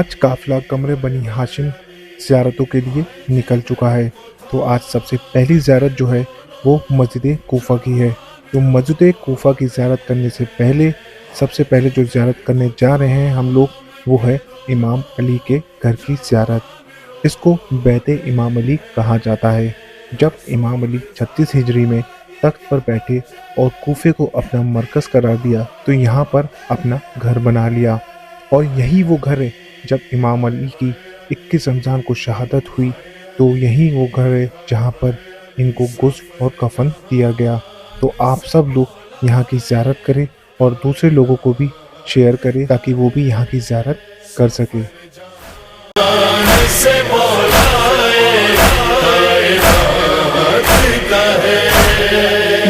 آج قافلہ کمرے بنی ہاشم زیارتوں کے لیے نکل چکا ہے۔ تو آج سب سے پہلی زیارت جو ہے وہ مسجد کوفہ کی ہے۔ تو مسجد کوفہ کی زیارت کرنے سے پہلے سب سے پہلے جو زیارت کرنے جا رہے ہیں ہم لوگ وہ ہے امام علی کے گھر کی زیارت۔ اس کو بیت امام علی کہا جاتا ہے۔ جب امام علی 36 ہجری میں تخت پر بیٹھے اور کوفے کو اپنا مرکز قرار دیا تو یہاں پر اپنا گھر بنا لیا، اور یہی وہ گھر ہے جب امام علی کی 21 رمضان کو شہادت ہوئی تو یہی وہ گھر ہے جہاں پر ان کو غسل اور کفن دیا گیا۔ تو آپ سب لوگ یہاں کی زیارت کریں اور دوسرے لوگوں کو بھی شیئر کریں تاکہ وہ بھی یہاں کی زیارت کر سکے۔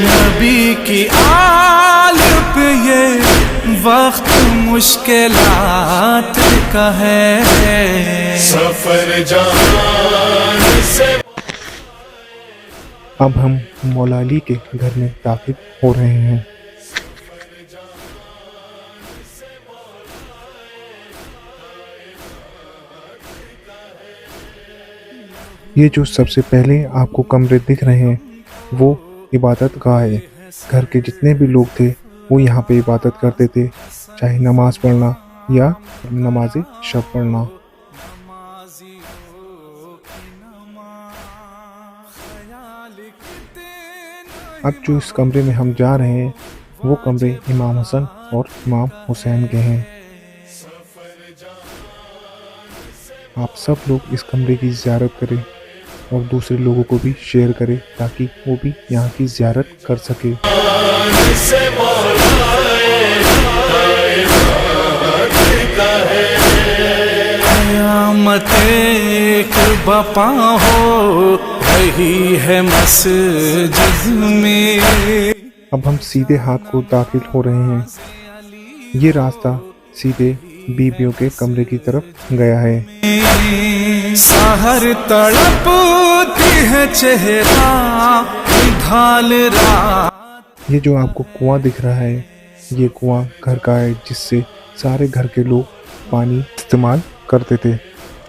نبی کی آل پہ یہ وقت مشکلات کا ہے، سفر جان سے۔ اب ہم مولا علی کے گھر میں داخل ہو رہے ہیں۔ یہ جو سب سے پہلے آپ کو کمرے دکھ رہے ہیں وہ عبادت گاہ ہے۔ گھر کے جتنے بھی لوگ تھے وہ یہاں پہ عبادت کرتے تھے، چاہے نماز پڑھنا یا نماز شب پڑھنا۔ اب جو اس کمرے میں ہم جا رہے ہیں وہ کمرے امام حسن اور امام حسین کے ہیں۔ آپ سب لوگ اس کمرے کی زیارت کریں اور دوسرے لوگوں کو بھی شیئر کریں تاکہ وہ بھی یہاں کی زیارت کر سکے۔ قیامت ایک بپا ہو رہی ہے مسجد میں۔ اب ہم سیدھے ہاتھ کو داخل ہو رہے ہیں۔ یہ راستہ سیدھے بیویوں کے کمرے کی طرف گیا ہے۔ سحر تڑپتی ہے چہرہ ڈھال رات۔ یہ جو آپ کو کنواں دکھ رہا ہے یہ کنواں گھر کا ہے جس سے سارے گھر کے لوگ پانی استعمال کرتے تھے۔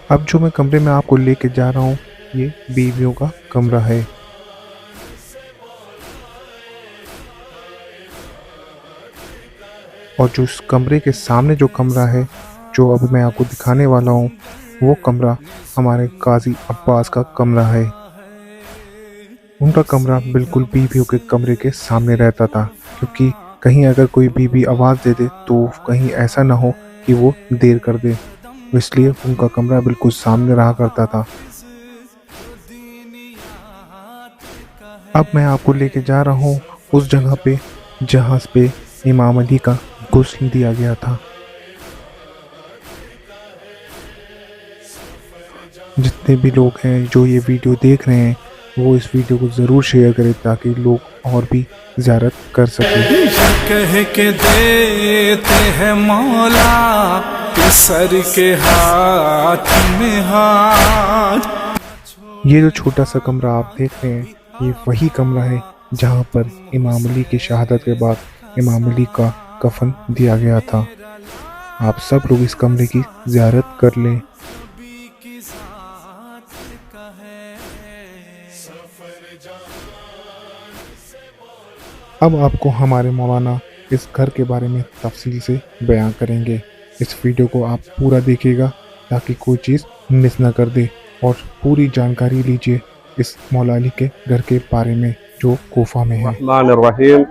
اب جو میں کمرے میں آپ کو لے کے جا رہا ہوں یہ بیویوں کا کمرہ ہے۔ اور جو اس کمرے کے سامنے جو کمرہ ہے جو اب میں آپ کو دکھانے والا ہوں وہ کمرہ ہمارے قاضی عباس کا کمرہ ہے۔ ان کا کمرہ بالکل بیویوں کے کمرے کے سامنے رہتا تھا، کیونکہ کہیں اگر کوئی بیوی آواز دے دے تو کہیں ایسا نہ ہو کہ وہ دیر کر دے، اس لیے ان کا کمرہ بالکل سامنے رہا کرتا تھا۔ اب میں آپ کو لے کے جا رہا ہوں اس جگہ پہ جہاں پہ امام علی کا غسل دیا گیا تھا۔ جتنے بھی لوگ ہیں جو یہ ویڈیو دیکھ رہے ہیں وہ اس ویڈیو کو ضرور شیئر کریں تاکہ لوگ اور بھی زیارت کر سکیں۔ کہہ کے دیتے ہیں مولا سر کے ہاتھ میں ہاتھ۔ یہ جو چھوٹا سا کمرہ آپ دیکھ رہے ہیں یہ وہی کمرہ ہے جہاں پر امام علی کی شہادت کے بعد امام علی کا کفن دیا گیا تھا۔ آپ سب لوگ اس کمرے کی زیارت کر لیں۔ اب آپ کو ہمارے مولانا اس گھر کے بارے میں تفصیل سے بیان کریں گے۔ اس ویڈیو کو آپ پورا دیکھیے گا تاکہ کوئی چیز مس نہ کر دے اور پوری جانکاری لیجئے اس مولا علی کے گھر کے بارے میں جو کوفہ میں ہے۔ الرحمن الرحیم۔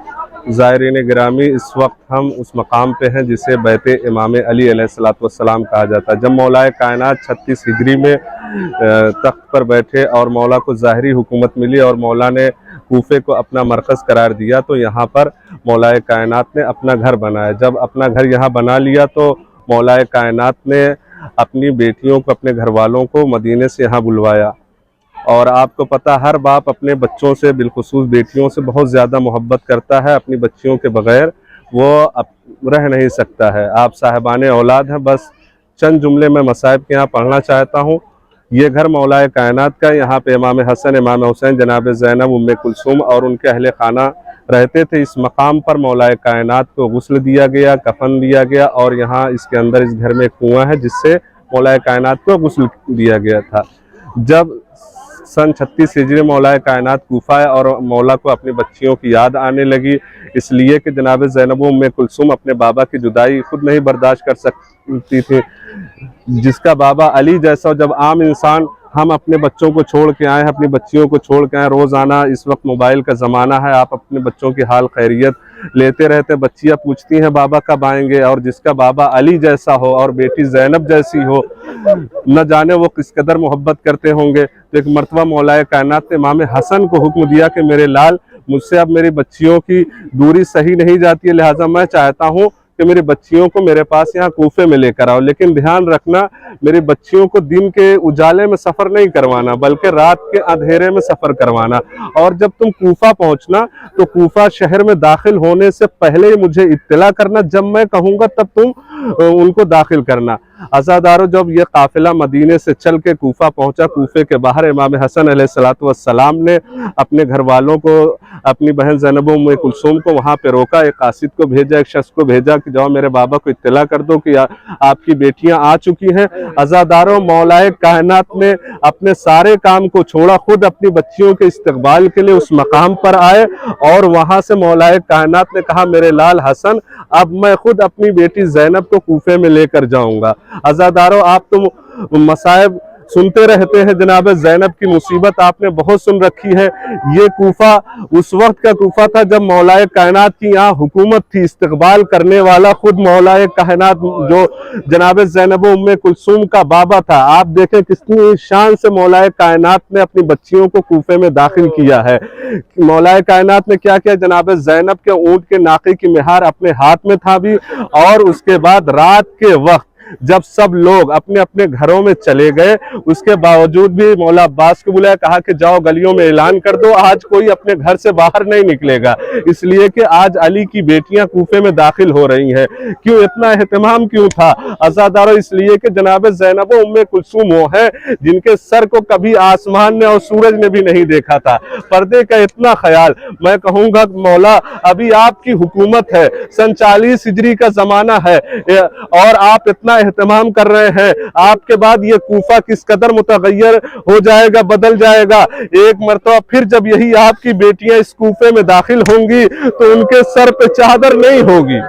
زائرین گرامی، اس وقت ہم اس مقام پہ ہیں جسے بیت امام علی علیہ السلام کہا جاتا ہے۔ جب مولا کائنات 36 ہجری میں تخت پر بیٹھے اور مولا کو ظاہری حکومت ملی اور مولا نے کوفے کو اپنا مرکز قرار دیا تو یہاں پر مولا کائنات نے اپنا گھر بنایا۔ جب اپنا گھر یہاں بنا لیا تو مولا کائنات نے اپنی بیٹیوں کو، اپنے گھر والوں کو مدینے سے یہاں بلوایا، اور آپ کو پتہ ہر باپ اپنے بچوں سے بالخصوص بیٹیوں سے بہت زیادہ محبت کرتا ہے، اپنی بچیوں کے بغیر وہ رہ نہیں سکتا ہے۔ آپ صاحبان اولاد ہیں، بس چند جملے میں مصائب کے یہاں پڑھنا چاہتا ہوں۔ یہ گھر مولا کائنات کا، یہاں پہ امام حسن، امام حسین، جناب زینب، ام کلثوم اور ان کے اہل خانہ رہتے تھے۔ اس مقام پر مولا کائنات کو غسل دیا گیا، کفن دیا گیا، اور یہاں اس کے اندر اس گھر میں کنواں ہے جس سے मौलाए कायनात को गुस्ल दिया गया था। जब सन 36 हिजरी मौलाए कायनात कूफा आए और मौला को अपनी बच्चियों की याद आने लगी, इसलिए कि जनाब ज़ैनब उम्मे कुलसूम अपने बाबा की जुदाई खुद नहीं बर्दाश्त कर सकती थी, जिसका बाबा अली जैसा जब आम इंसान हम अपने बच्चों को छोड़ के आए हैं, अपनी बच्चियों को छोड़ के आए, रोज़ाना इस वक्त मोबाइल का ज़माना है, आप अपने बच्चों की हाल खैरियत लेते रहते, बच्चियाँ पूछती हैं बाबा कब आएंगे, और जिसका बाबा अली जैसा हो और बेटी ज़ैनब जैसी हो, न जाने वो किस कदर मोहब्बत करते होंगे। तो एक मरतबा मौलाए कायनात ने इमाम हसन को हुक्म दिया कि मेरे लाल, मुझसे अब मेरी बच्चियों की दूरी सही नहीं जाती है, लिहाजा मैं चाहता हूँ कि मेरी बच्चियों को मेरे पास यहाँ कूफे में लेकर आओ, लेकिन ध्यान रखना मेरी बच्चियों को दिन के उजाले में सफ़र नहीं करवाना, बल्कि रात के अंधेरे में सफ़र करवाना। और जब तुम कूफा पहुँचना तो कूफा शहर में दाखिल होने से पहले ही मुझे इत्तला करना, जब मैं कहूँगा तब तुम उनको दाखिल करना। अज़ादारों, जब ये काफिला मदीने से चल के कूफा पहुंचा, कूफे के बाहर इमाम हसन अलैहिस्सलातु वस्सलाम ने अपने घर वालों को, अपनी बहन ज़ैनब उम्मे कुलसूम को वहां पे रोका, एक कासिद को भेजा, एक शख्स को भेजा कि जाओ मेरे बाबा को इत्तला कर दो कि आपकी बेटियां आ चुकी हैं। अज़ादारों, मौलाए कायनात ने अपने सारे काम को छोड़ा, खुद अपनी बच्चियों के इस्तकबाल के लिए उस मकाम पर आए और वहां से मौलाए कायनात ने कहा मेरे लाल हसन, अब मैं खुद अपनी बेटी ज़ैनब को कूफे में लेकर जाऊंगा। अज़ादारों, आप तो मसाइब सुनते रहते हैं, जनाब ज़ैनब की मुसीबत आपने बहुत सुन रखी है। ये कूफा उस वक्त का कूफा था जब मौलाए कायनात की यहाँ हुकूमत थी, इस्तकबाल करने वाला खुद मौलाए कायनात जो जनाब ज़ैनब उम्मे कुलसूम का बाबा था। आप देखें कितनी शान से मौलाए कायनात ने अपनी बच्चियों को कूफे में दाखिल किया है। मौलाए कायनात ने क्या किया, जनाब ज़ैनब के ऊँट के नाके की मेहार अपने हाथ में था भी, और उसके बाद रात के वक्त जब सब लोग अपने अपने घरों में चले गए, उसके बावजूद भी मौला अब्बास को बुलाया, कहा कि जाओ गलियों में ऐलान कर दो आज कोई अपने घर से बाहर नहीं निकलेगा, इसलिए कि आज अली की बेटियां कूफे में दाखिल हो रही हैं। क्यों इतना एहतमाम क्यों था अज़ादारों? इसलिए कि जनाब ज़ैनब उम्मे कुलसूम वो है जिनके सर को कभी आसमान ने और सूरज ने भी नहीं देखा था। पर्दे का इतना ख्याल, मैं कहूँगा मौला अभी आपकी हुकूमत है, सन 40 हिजरी का जमाना है और आप इतना एहतमाम कर रहे हैं, आपके बाद ये कूफा किस कदर मुतगय्यर हो जाएगा, बदल जाएगा। एक मरतबा फिर जब यही आपकी बेटियां इस कूफे में दाखिल होंगी तो उनके सर पे चादर नहीं होगी।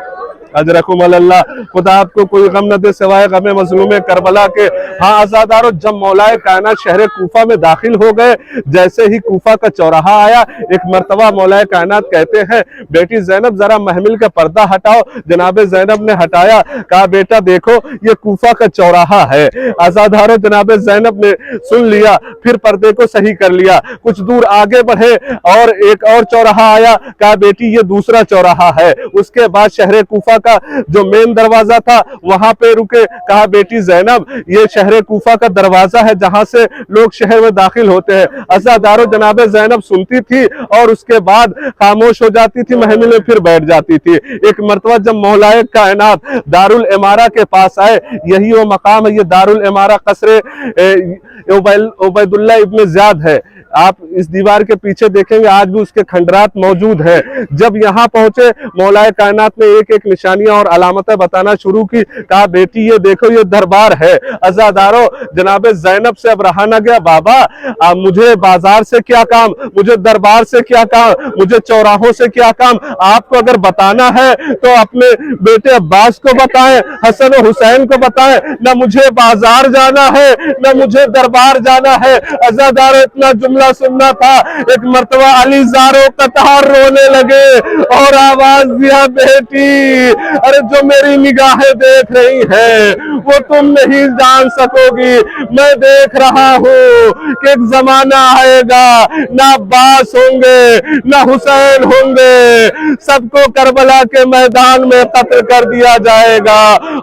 अजरकुम अल्लाह, खुदा आपको कोई गम न दे सिवाय गमे मजलूम करबला के। हाँ अज़ादारों, जब मौलाए कायनात शहर कूफा में दाखिल हो गए, जैसे ही कूफा का चौराहा आया, एक मरतबा मौलाए कायनात कहते हैं बेटी ज़ैनब जरा महमिल का पर्दा हटाओ। जनाब ज़ैनब ने हटाया, कहा बेटा देखो ये कूफा का चौराहा है। अज़ादारों, जनाब ज़ैनब ने सुन लिया, फिर पर्दे को सही कर लिया, कुछ दूर आगे बढ़े और एक और चौराहा आया, कहा बेटी ये दूसरा चौराहा है। उसके बाद शहर कूफा का जो मेन दरवाजा था वहां पे रुके, कहा बेटी ज़ैनब ये शहर कूफा का दरवाजा है जहां से लोग शहर में दाखिल होते हैं। अज़ादारों, जनाब ज़ैनब सुनती थी और उसके बाद खामोश हो जाती थी, महमिल में फिर बैठ जाती थी। एक मरतबा जब मौलाए कायनात दारुल इमारा के पास आए, यही वो मकाम है, ये दारुल इमारा कसरे उबैदुल्लाह इब्न ज़ियाद है। आप इस दीवार के पीछे देखेंगे आज भी उसके खंडरात मौजूद है। जब यहाँ पहुंचे मौलाए कायनात ने एक एक निशानियां और अलामतें बताना शुरू की, कहा बेटी ये देखो ये दरबार है। अज़ादारों, जनाब ज़ैनब से अब रहा न गया, बाबा मुझे बाजार से क्या काम, मुझे दरबार से क्या काम, मुझे चौराहों से क्या काम, आपको अगर बताना है तो अपने बेटे अब्बास को बताएं, हसन और हुसैन को बताएं, न मुझे बाजार जाना है न मुझे दरबार जाना है। अज़ादारों, इतना जुमला सुनना था। एक मर्तबा अली ज़ारो कतार रोने लगे और आवाज दिया बेटी अरे जो मेरी निगाहें देख रही हैं वो तुम नहीं जान सकोगी। मैं देख रहा हूँ कि एक जमाना आएगा ना अब्बास होंगे ना हुसैन होंगे, सबको करबला के मैदान में कत्ल कर दिया जाएगा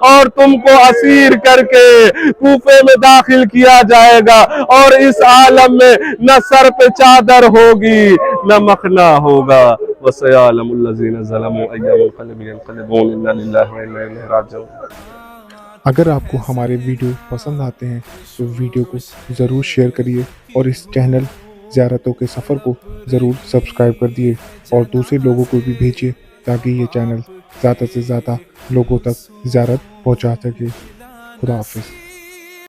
और तुमको असीर करके कूफे में दाखिल किया जाएगा और इस आलम में न सर पे चादर होगी न मखना होगा। अगर आपको हमारे वीडियो पसंद आते हैं तो वीडियो को ज़रूर शेयर करिए और इस चैनल ज़ियारतों के सफ़र को ज़रूर सब्सक्राइब कर दिए और दूसरे लोगों को भी भेजिए ताकि ये चैनल ज़्यादा से ज़्यादा लोगों तक ज़ियारत पहुंचा सके। खुदा हाफिज़।